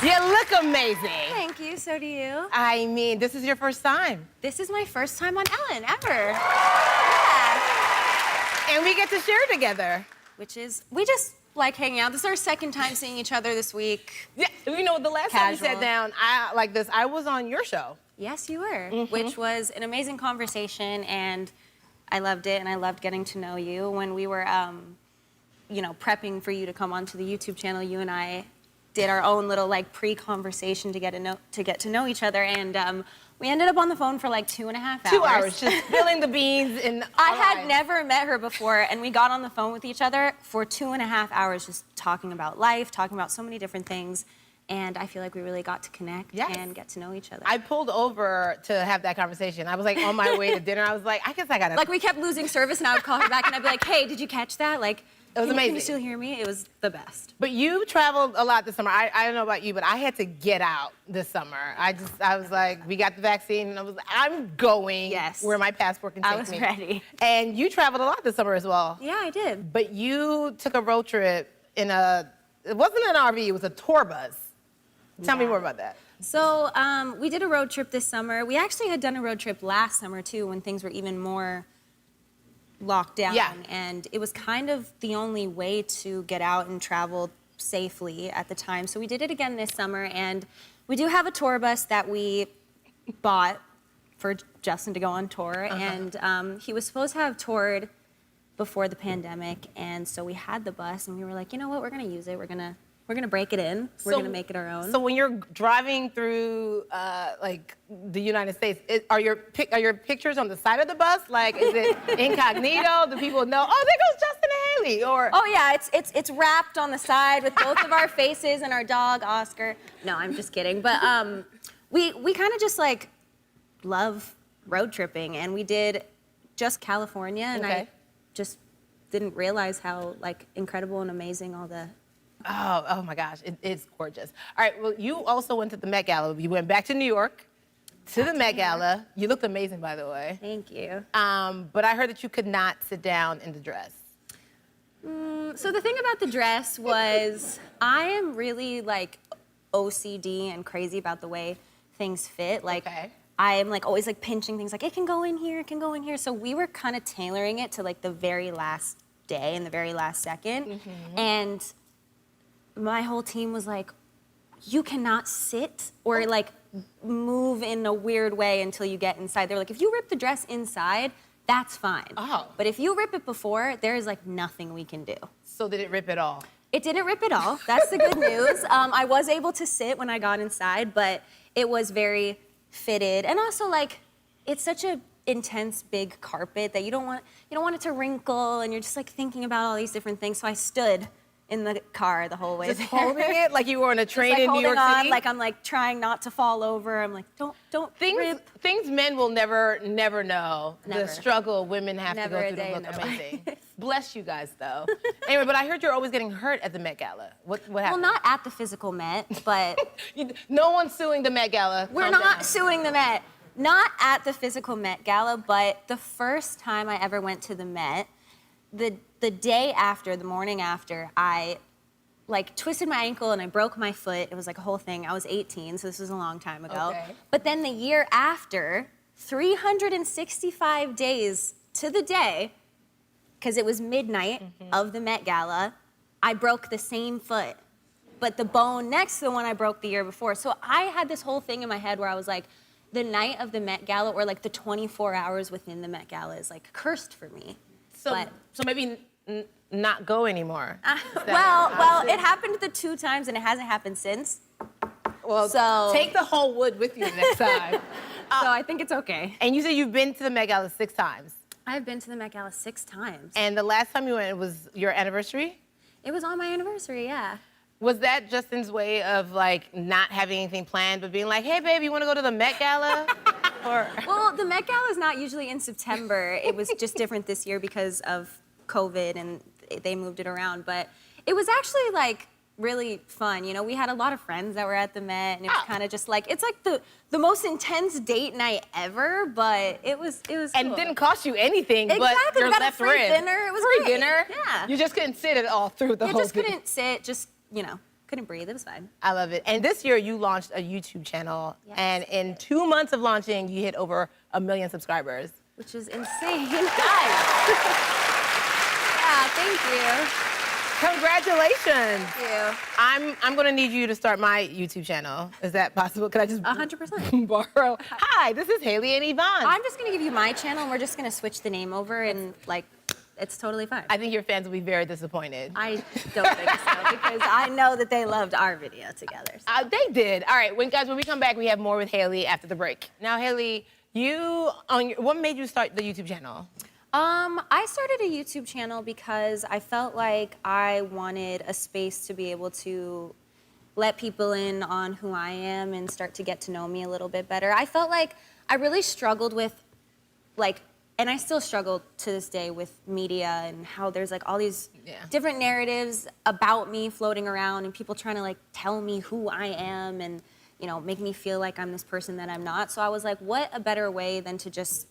You look amazing. Thank you, so do you. I mean, this is your first time. This is my first time on Ellen, ever. Yeah. And we get to share together. Which is, we just like hanging out. This is our second time seeing each other this week. Yeah, you know, the last time we sat down, I was on your show. Yes, you were, which was an amazing conversation, and I loved it, and I loved getting to know you. When we were, you know, prepping for you to come onto the YouTube channel, you and I did our own little like pre-conversation to get to know each other, and we ended up on the phone for like 2.5 hours. 2 hours, just spilling the beans. And I had never met her before, and we got on the phone with each other for 2.5 hours, just talking about life, talking about so many different things. And I feel like we really got to connect and get to know each other. I pulled over to have that conversation. I was like on my way to dinner. I was like, I guess I gotta. Like we kept losing service, and I would call her back, and I'd be like, hey, did you catch that? Like, it was amazing. Can you still hear me? It was the best. But you traveled a lot this summer. I don't know about you, but I had to get out this summer. I was like, we got the vaccine, and I'm going where my passport can take me. I was ready. And you traveled a lot this summer as well. Yeah, I did. But you took a road trip in it wasn't an RV, it was a tour bus. Tell me more about that. So we did a road trip this summer. We actually had done a road trip last summer, too, when things were even more locked down. Yeah. And it was kind of the only way to get out and travel safely at the time. So we did it again this summer, and we do have a tour bus that we bought for Justin to go on tour. And he was supposed to have toured before the pandemic, and so we had the bus, and we were like, you know what, we're gonna use it. We're gonna break it in. We're gonna make it our own. So when you're driving through like the United States, are your pictures on the side of the bus? Like, is it incognito? Do people know? Oh, there goes Justin and Hailey. Or oh yeah, it's wrapped on the side with both of our faces and our dog Oscar. No, I'm just kidding. But we kind of just like love road tripping, and we did just California, and I just didn't realize how like incredible and amazing all the. Oh my gosh, it's gorgeous. All right, well, you also went to the Met Gala. You went back to New York, to the Met Gala. You looked amazing, by the way. Thank you. But I heard that you could not sit down in the dress. So the thing about the dress was I am really like OCD and crazy about the way things fit. Like I am like always like pinching things like it can go in here, it can go in here. So we were kind of tailoring it to like the very last day and the very last second. And my whole team was like, you cannot sit or like move in a weird way until you get inside. They're like, if you rip the dress inside, that's fine. But if you rip it before, there is like nothing we can do. So did it rip at all? It didn't rip at all. That's the good news. I was able to sit when I got inside, but it was very fitted. And also like, it's such a intense big carpet that you don't want it to wrinkle, and you're just like thinking about all these different things. So I stood in the car the whole way. Just holding it like you were on a train in New York City? Like I'm like trying not to fall over. I'm like, don't rip. Things men will never know. The struggle women have to go through to look amazing. Bless you guys though. Anyway, but I heard you're always getting hurt at the Met Gala. What happened? Well, not at the physical Met, but no one's suing the Met Gala. We're not suing the Met. Not at the physical Met Gala, but the first time I ever went to the Met, the day after, the morning after, I like twisted my ankle and I broke my foot. It was like a whole thing. I was 18, so this was a long time ago. But then the year after, 365 days to the day, because it was midnight of the Met Gala, I broke the same foot, but the bone next to the one I broke the year before. So I had this whole thing in my head where I was like, the night of the Met Gala, or like the 24 hours within the Met Gala, is like cursed for me. So maybe not go anymore. Well, it happened the 2 times and it hasn't happened since. Well, so take the whole wood with you next time. So I think it's okay. And you said you've been to the Met Gala 6 times. I've been to the Met Gala 6 times. And the last time you went, it was your anniversary? It was on my anniversary, yeah. Was that Justin's way of like not having anything planned, but being like, hey babe, you want to go to the Met Gala? Well, the Met Gala is not usually in September. It was just different this year because of COVID, and they moved it around. But it was actually like really fun. You know, we had a lot of friends that were at the Met, and it was kind of just like, it's like the most intense date night ever, but it was cool. And it didn't cost you anything, but your left rib. Free dinner. It was free dinner. Yeah. You just couldn't sit at all through the whole thing. You just couldn't sit. Just, you know, couldn't breathe. It was fine. I love it. And this year you launched a YouTube channel, Yes. and in 2 months of launching, you hit over 1 million subscribers. Which is insane. Guys, Yeah, thank you. congratulations. Thank you. I'm gonna need you to start my YouTube channel. Is that possible? Could I just 100%. borrow? Hi, this is Hailey and Yvonne. I'm just gonna give you my channel and we're just gonna switch the name over and like, it's totally fine. I think your fans will be very disappointed. I don't think so because I know that they loved our video together. So. They did. All right, when we come back, we have more with Hailey after the break. Now, Hailey, what made you start the YouTube channel? I started a YouTube channel because I felt like I wanted a space to be able to let people in on who I am and start to get to know me a little bit better. I felt like I really struggled with, like, and I still struggle to this day with media and how there's like all these different narratives about me floating around and people trying to like tell me who I am and, you know, make me feel like I'm this person that I'm not. So I was like, what a better way than to just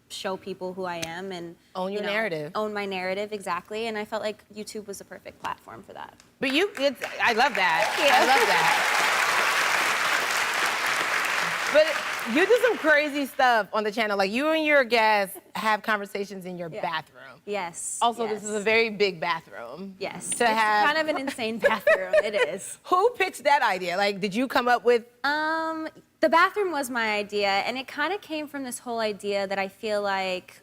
show people who I am and own your narrative. Own my narrative, exactly. And I felt like YouTube was the perfect platform for that. But I love that. Thank you. I love that. But you do some crazy stuff on the channel. Like you and your guests have conversations in your bathroom. Yes. Also, yes. this is a very big bathroom. Yes. To have kind of an insane bathroom. It is. Who pitched that idea? Like, did you come up with? The bathroom was my idea, and it kind of came from this whole idea that I feel like,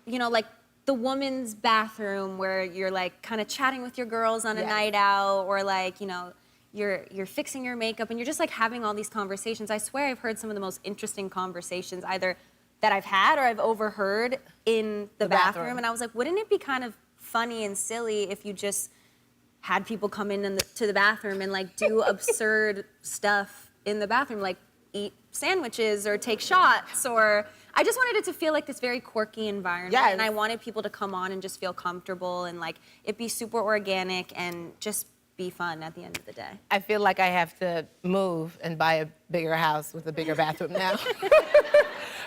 you know, like the woman's bathroom where you're like kind of chatting with your girls on a night out, or like, you know, you're fixing your makeup and you're just like having all these conversations. I swear I've heard some of the most interesting conversations either that I've had or I've overheard in the bathroom. And I was like, wouldn't it be kind of funny and silly if you just had people come in to the bathroom and like do absurd stuff in the bathroom, like eat sandwiches or take shots, or I just wanted it to feel like this very quirky environment. Yes. And I wanted people to come on and just feel comfortable and like it be super organic and just be fun at the end of the day. I feel like I have to move and buy a bigger house with a bigger bathroom now.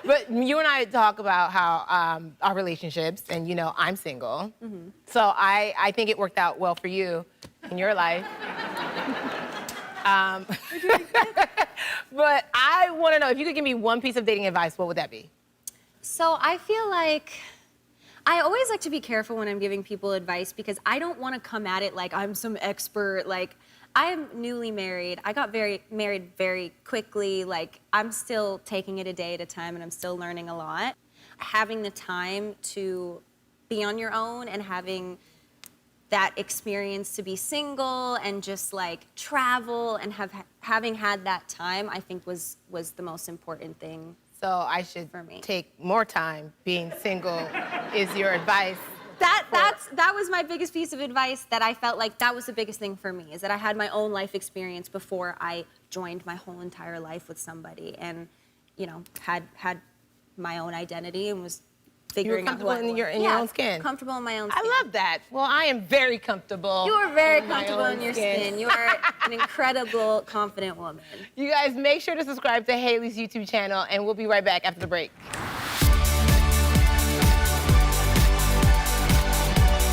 But you and I talk about how our relationships, and you know, I'm single. Mm-hmm. So I think it worked out well for you in your life. But I want to know, if you could give me one piece of dating advice, what would that be? So I feel like I always like to be careful when I'm giving people advice because I don't want to come at it like I'm some expert. Like, I am newly married. I got married very quickly. Like, I'm still taking it a day at a time and I'm still learning a lot. Having the time to be on your own and having that experience to be single and just like travel and having had that time, I think was the most important thing. So I should for me. Take more time being single is your advice. That was my biggest piece of advice, that I felt like that was the biggest thing for me, is that I had my own life experience before I joined my whole entire life with somebody and, you know, had my own identity and was figuring out comfortable in your own skin. Comfortable in my own skin. I love that. Well, I am very comfortable. You are very comfortable in your skin. You are an incredible, confident woman. You guys make sure to subscribe to Hailey's YouTube channel, and we'll be right back after the break.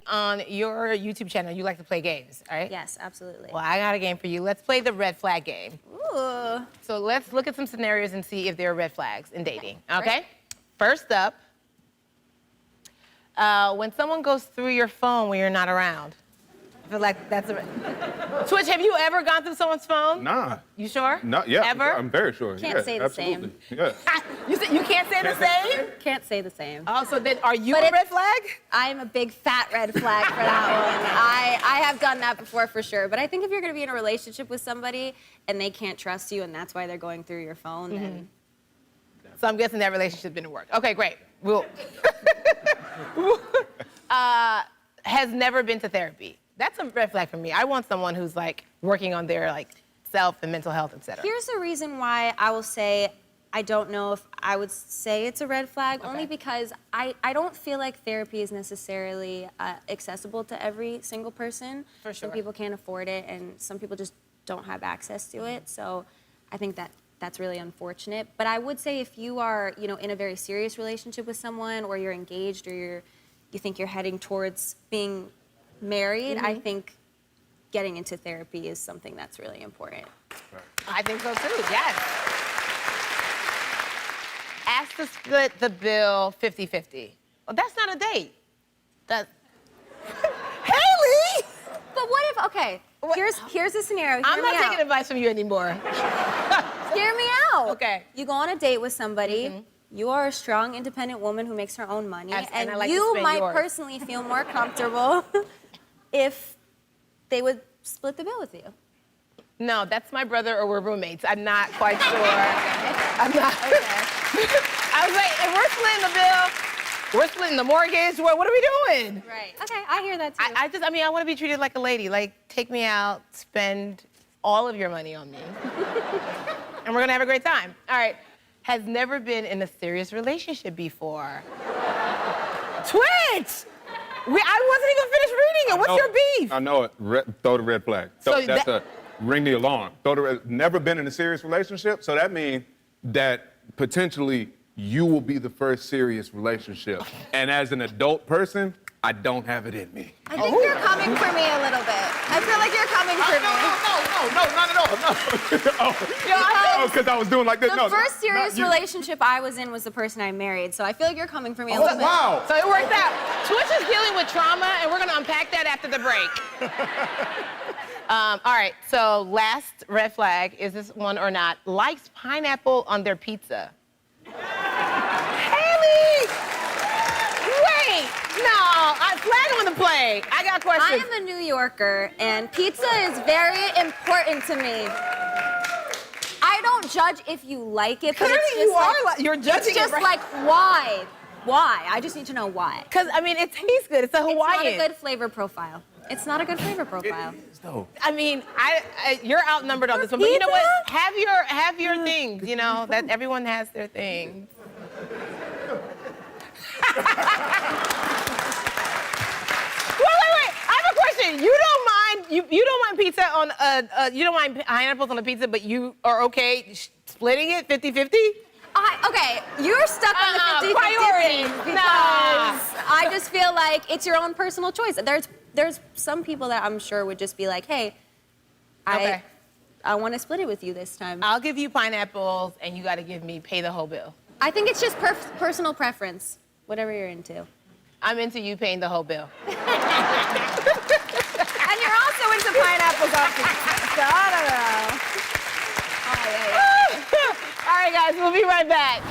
On your YouTube channel, you like to play games, right? Yes, absolutely. Well, I got a game for you. Let's play the red flag game. Ooh. So let's look at some scenarios and see if there are red flags in dating, okay? Right. First up, when someone goes through your phone when you're not around. I feel like that's a... Twitch, have you ever gone through someone's phone? Nah. You sure? No, yeah. Ever? I'm very sure. Can't say the absolutely. same. Yeah. You can't say the same? Can't say the same. Oh, so then are you But a it's- red flag? I'm a big fat red flag for that one. I have done that before for sure. But I think if you're going to be in a relationship with somebody and they can't trust you and that's why they're going through your phone, then... So I'm guessing that relationship didn't work. Okay, great. We'll... has never been to therapy. That's a red flag for me. I want someone who's like working on their like self and mental health, etc. Here's the reason why I will say I don't know if I would say it's a red flag, only because I don't feel like therapy is necessarily accessible to every single person. For sure. Some people can't afford it, and some people just don't have access to it. So I think that's really unfortunate. But I would say if you are, you know, in a very serious relationship with someone, or you're engaged, or you think you're heading towards being married, I think getting into therapy is something that's really important. I think so too, yes. Ask to split the bill 50-50. Well, that's not a date. That's... Hailey! But what if, okay, here's the scenario. I'm not taking advice from you anymore. Hear me out. Okay. You go on a date with somebody. You are a strong, independent woman who makes her own money, and I like you to spend might yours. personally feel more comfortable if they would split the bill with you. No, that's my brother or we're roommates. I'm not quite sure. I'm not. Okay. I was like, if we're splitting the bill, we're splitting the mortgage, what are we doing? Right. Okay, I hear that too. I mean, I want to be treated like a lady. Like, take me out, spend all of your money on me. And we're gonna have a great time. All right. Has never been in a serious relationship before. Twitch! I wasn't even finished reading it. What's your beef? I know it. Throw the red flag. Ring the alarm. Never been in a serious relationship, so that means that potentially you will be the first serious relationship. And as an adult person, I don't have it in me. I think you're coming for me a little bit. I feel like you're coming for me. No, not at all. No. Because I was doing like this. The first serious relationship I was in was the person I married, so I feel like you're coming for me a little bit. Wow. So it worked out. Twitch is dealing with trauma, and we're gonna unpack that after the break. All right, so last red flag, is this one or not? Likes pineapple on their pizza. Hailey! Wait, no, flag on the play. I got questions. I am a New Yorker, and pizza is very important to me. I don't judge if you like it, but it's just you're judging it's just it, right? like, why? Why? I just need to know why. Because, I mean, it tastes good. It's a Hawaiian. It's not a good flavor profile. It's not a good flavor profile. I mean, you're outnumbered on this one, but you know what? Have your things, you know, that everyone has their things. Wait. I have a question. You don't mind pizza on you don't mind pineapples on a pizza, but you are okay splitting it 50-50? Okay, you're stuck on the 50-50 priorities. because I just feel like it's your own personal choice. There's some people that I'm sure would just be like, hey, I want to split it with you this time. I'll give you pineapples, and you got to pay the whole bill. I think it's just personal preference, whatever you're into. I'm into you paying the whole bill. And you're also into pineapples on pizza, so I don't know. All right, guys, we'll be right back.